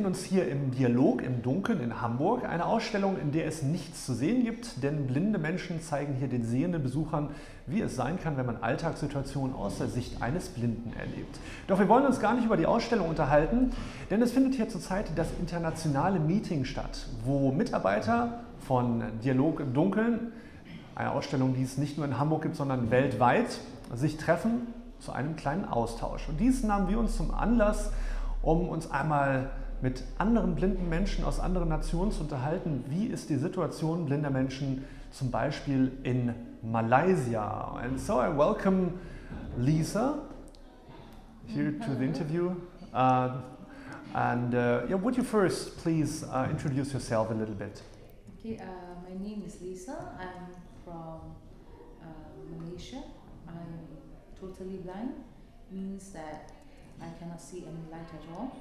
uns hier im Dialog im Dunkeln in Hamburg, eine Ausstellung, in der es nichts zu sehen gibt, denn blinde Menschen zeigen hier den sehenden Besuchern, wie es sein kann, wenn man Alltagssituationen aus der Sicht eines Blinden erlebt. Doch wir wollen uns gar nicht über die Ausstellung unterhalten, denn es findet hier zurzeit das internationale Meeting statt, wo Mitarbeiter von Dialog im Dunkeln, eine Ausstellung, die es nicht nur in Hamburg gibt, sondern weltweit, sich treffen zu einem kleinen Austausch. Und dies nahmen wir uns zum Anlass, um uns einmal mit anderen blinden Menschen aus anderen Nationen zu unterhalten. Wie ist die Situation blinder Menschen zum Beispiel in Malaysia? And so I welcome Lisa here to the interview. Yeah, would you first please introduce yourself a little bit? Okay, my name is Lisa. I'm from Malaysia. I'm totally blind, means that I cannot see any light at all.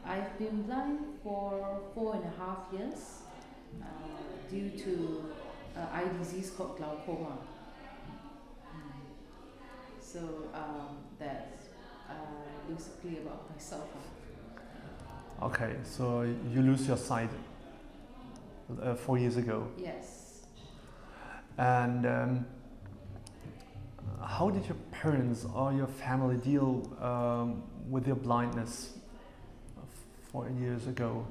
I've been blind for 4.5 years due to eye disease called glaucoma. So that's basically about myself. Okay, so you lose your sight 4 years ago. Yes. And how did your parents or your family deal with your blindness 4 years ago?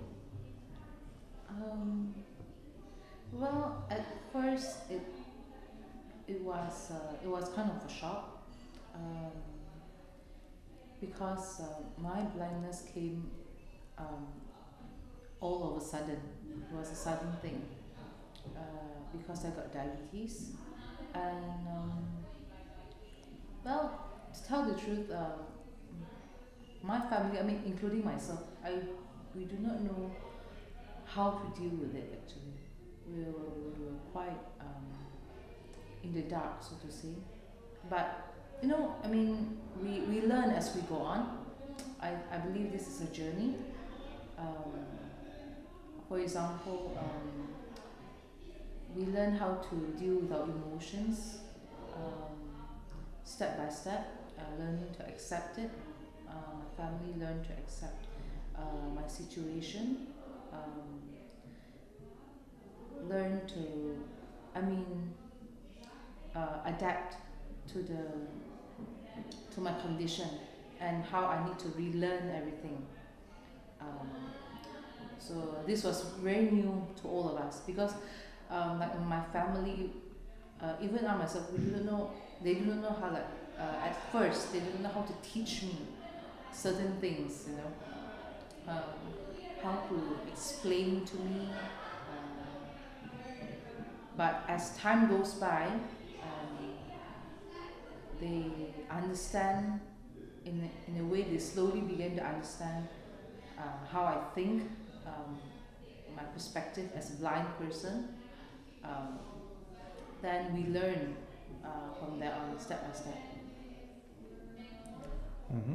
Well, at first it was kind of a shock because my blindness came all of a sudden. It was a sudden thing because I got diabetes and. Well, to tell the truth, my family, I mean, including myself, we do not know how to deal with it actually. We were quite in the dark, so to say. But, you know, I mean, we learn as we go on. I believe this is a journey. For example, we learn how to deal with our emotions. Step by step, learning to accept it. My family learned to accept my situation. Learn to, adapt to my condition and how I need to relearn everything. So this was very new to all of us because, like in my family, even I myself, we didn't know. They didn't know how, at first, they didn't know how to teach me certain things, you know, how to explain to me. But as time goes by, they understand, in a way they slowly begin to understand how I think, my perspective as a blind person. Then we learn from there on, step by step. Mm-hmm.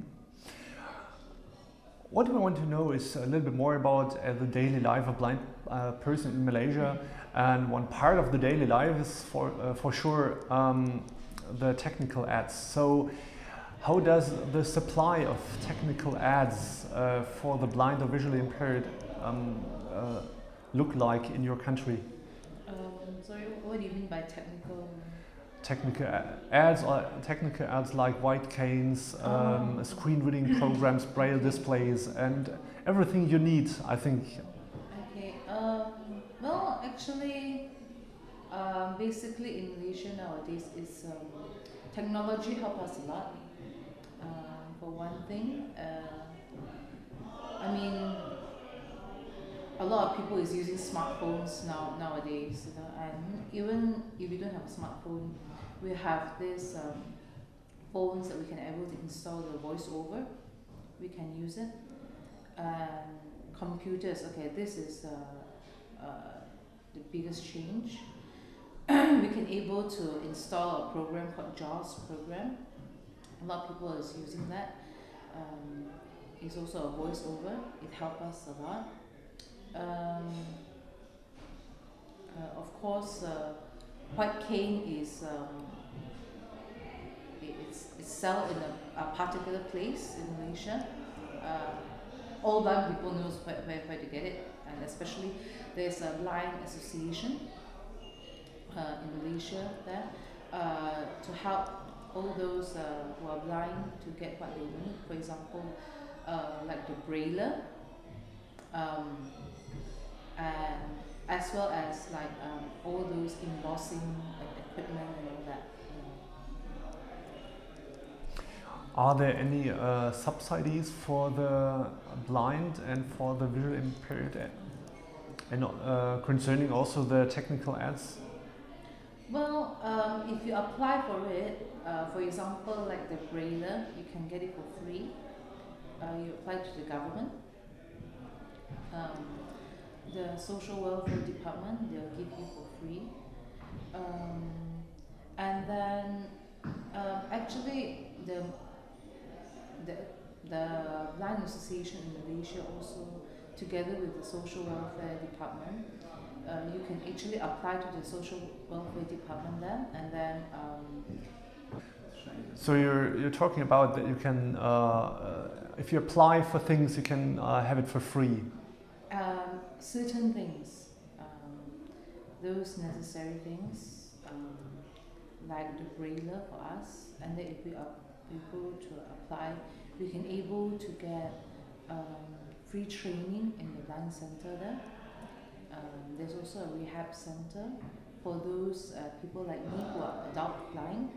What we want to know is a little bit more about the daily life of a blind person in Malaysia. And one part of the daily life is for sure the technical ads. So how does the supply of technical ads for the blind or visually impaired look like in your country? Sorry, what do you mean by technical? Technical ads like white canes, screen reading programs, braille displays, and everything you need, I think. Okay. Well, actually, basically in Malaysia nowadays, is technology help us a lot. For one thing, a lot of people is using smartphones nowadays, you know, and even if you don't have a smartphone, we have this phones that we can able to install the voiceover. We can use it. Computers. Okay, this is the biggest change. We can able to install a program called JAWS program. A lot of people is using that. It's also a voiceover. It helps us a lot. Of course, white cane is it's sold in a particular place in Malaysia. all blind people knows where to get it, and especially there's a blind association in Malaysia there to help all those who are blind to get what they need. For example, like the braille, and as well as like all those embossing equipment and all that. Are there any subsidies for the blind and for the visually impaired, and concerning also the technical ads? Well, if you apply for it, for example, like the braille, you can get it for free. You apply to the government. The social welfare department, they'll give you for free. And then actually the Blind Association in Malaysia also, together with the social welfare department, you can actually apply to the social welfare department there, and then so you're talking about that you can if you apply for things you can have it for free. Certain things, those necessary things, like the braille for us, and then if we are able to apply, we can able to get free training in the blind center there. There's also a rehab center for those people like me who are adult blind.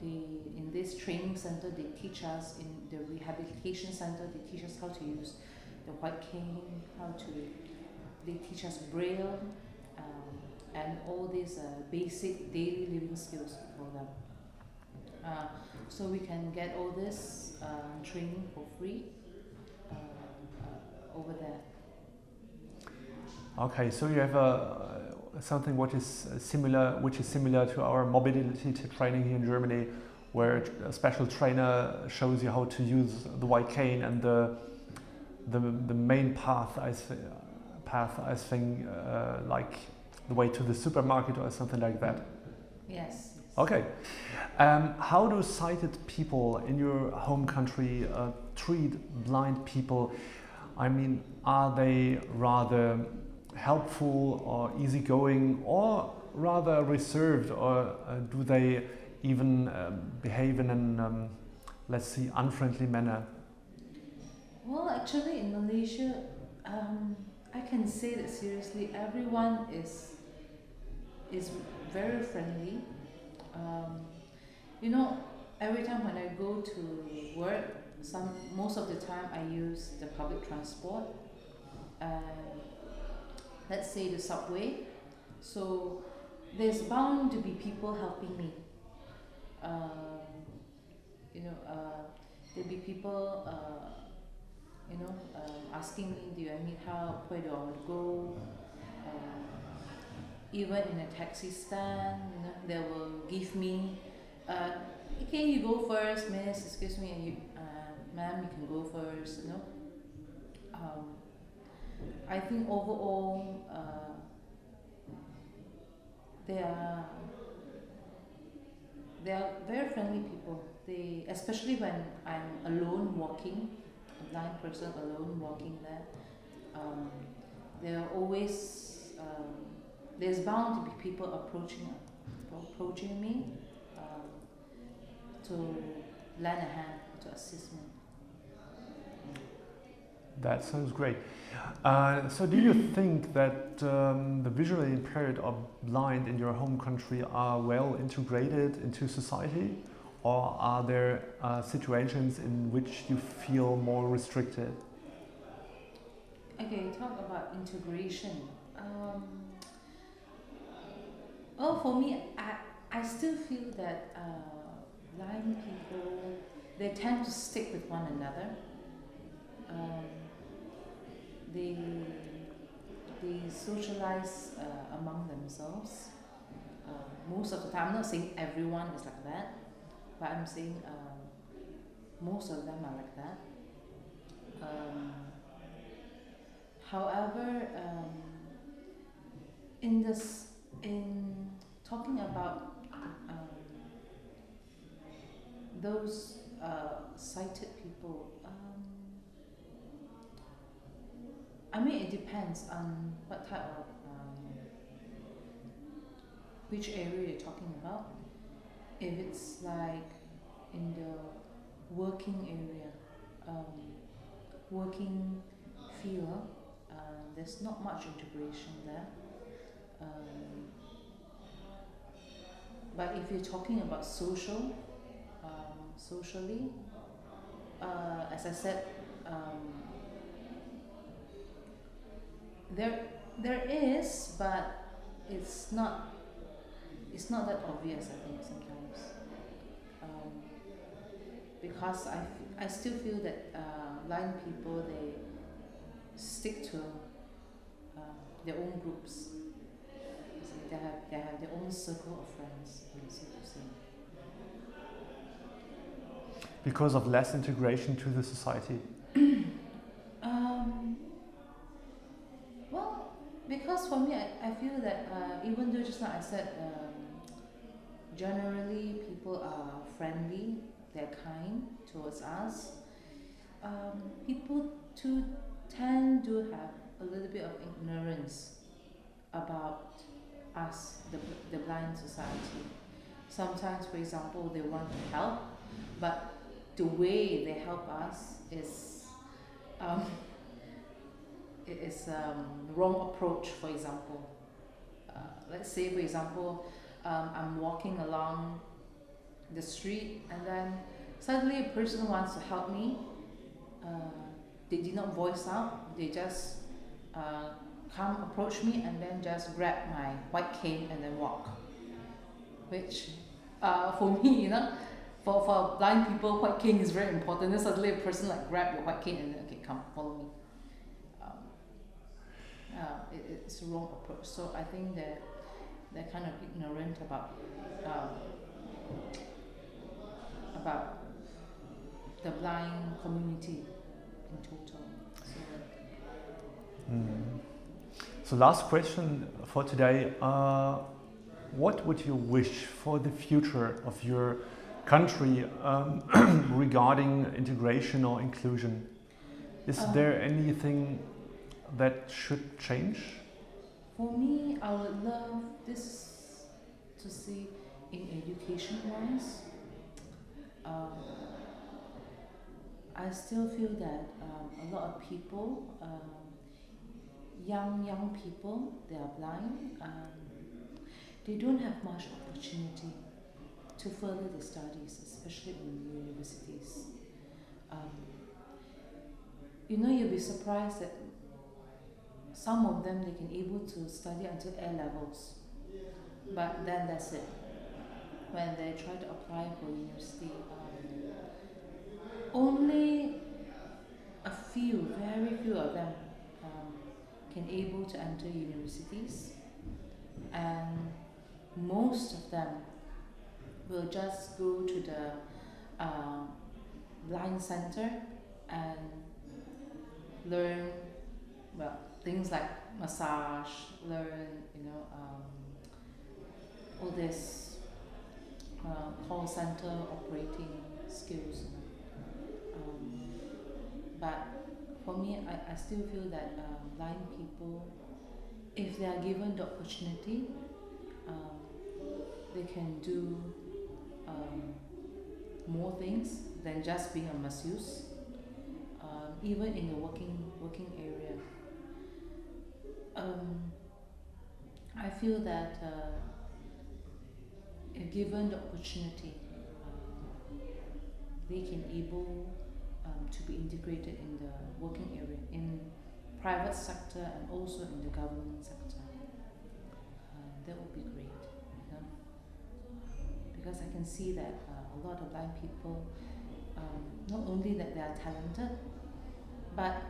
In this training center, they teach us, in the rehabilitation center, they teach us how to use the white cane, they teach us braille, and all these basic daily living skills for them. So we can get all this training for free over there. Okay, so you have something which is similar to our mobility training here in Germany, where a special trainer shows you how to use the white cane and the main path, I think, like the way to the supermarket or something like that. Yes. Okay. How do sighted people in your home country treat blind people? I mean, are they rather helpful or easygoing, or rather reserved, or do they even behave in an, let's see, unfriendly manner? Well, actually in Malaysia, I can say that seriously, everyone is very friendly. You know, every time when I go to work, most of the time I use the public transport, let's say the subway. So there's bound to be people helping me. There'll be people asking me, do I need help, where do I want to go? Even in a taxi stand, they will give me, okay, you go first, miss, excuse me, and you, ma'am, you can go first, I think overall, they are very friendly people. They, especially when I'm alone walking, a blind person alone walking there, there are always, there's bound to be people approaching me to lend a hand, to assist me. That sounds great. So do you think that the visually impaired or blind in your home country are well integrated into society, or are there situations in which you feel more restricted? Okay, talk about integration. Well, for me, I still feel that blind people, they tend to stick with one another. They socialize among themselves. Most of the time, I'm not saying everyone is like that, but I'm saying most of them are like that. However, in talking about those sighted people, I mean, it depends on what type of, which area you're talking about. If it's like in the working area, working field, there's not much integration there. But if you're talking about socially, as I said, there is, but it's not that obvious, I think, sometimes. Because I still feel that blind people, they stick to their own groups. They have their own circle of friends, so to say. Because of less integration to the society? Well, because for me, I feel that even though just now I said generally people are friendly, they're kind towards us, people too tend to have a little bit of ignorance about us, the blind society. Sometimes, for example, they want to help, but the way they help us is the wrong approach. For example, let's say, for example, I'm walking along the street, and then suddenly a person wants to help me. They did not voice out, they just come approach me and then just grab my white cane and then walk. Which for me, for blind people, white cane is very important. Then suddenly a person like grab your white cane and then, okay, come, follow me. It's a wrong approach. So I think that they're kind of ignorant about the blind community in total. So last question for today. What would you wish for the future of your country regarding integration or inclusion? Is there anything that should change? For me, I would love this to see in education-wise. I still feel that a lot of people, young people, they are blind. They don't have much opportunity to further their studies, especially in universities. You'll be surprised that some of them, they can able to study until A levels, but then that's it. When they try to apply for university, only a few, very few of them can able to enter universities, and most of them will just go to the blind center and learn, well, things like massage, learn, all this call center operating skills. But for me, I still feel that blind people, if they are given the opportunity, they can do more things than just being a masseuse, even in the working area. I feel that if given the opportunity, they can able to be integrated in the working area, in private sector and also in the government sector. That would be great, because I can see that a lot of blind people, not only that they are talented, but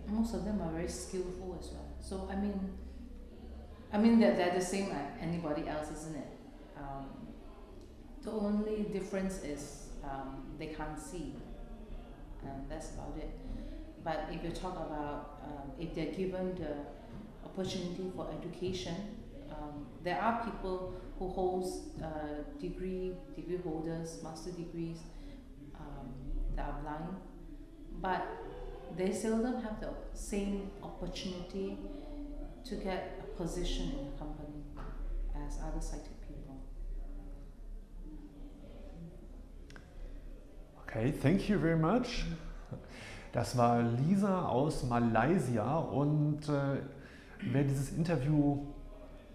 most of them are very skillful as well. So I mean that they're the same like anybody else, isn't it? The only difference is they can't see, and that's about it. But if you talk about if they're given the opportunity for education, there are people who holds degree holders, master degrees, that are blind, but they seldom have the same opportunity to get a position in a company as other sighted people. Okay, thank you very much. Das war Lisa aus Malaysia und wer dieses Interview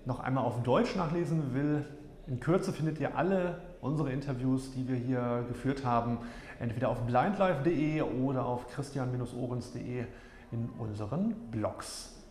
noch einmal auf Deutsch nachlesen will, in Kürze findet ihr alle unsere Interviews, die wir hier geführt haben, entweder auf blindlife.de oder auf christian-ohrens.de in unseren Blogs.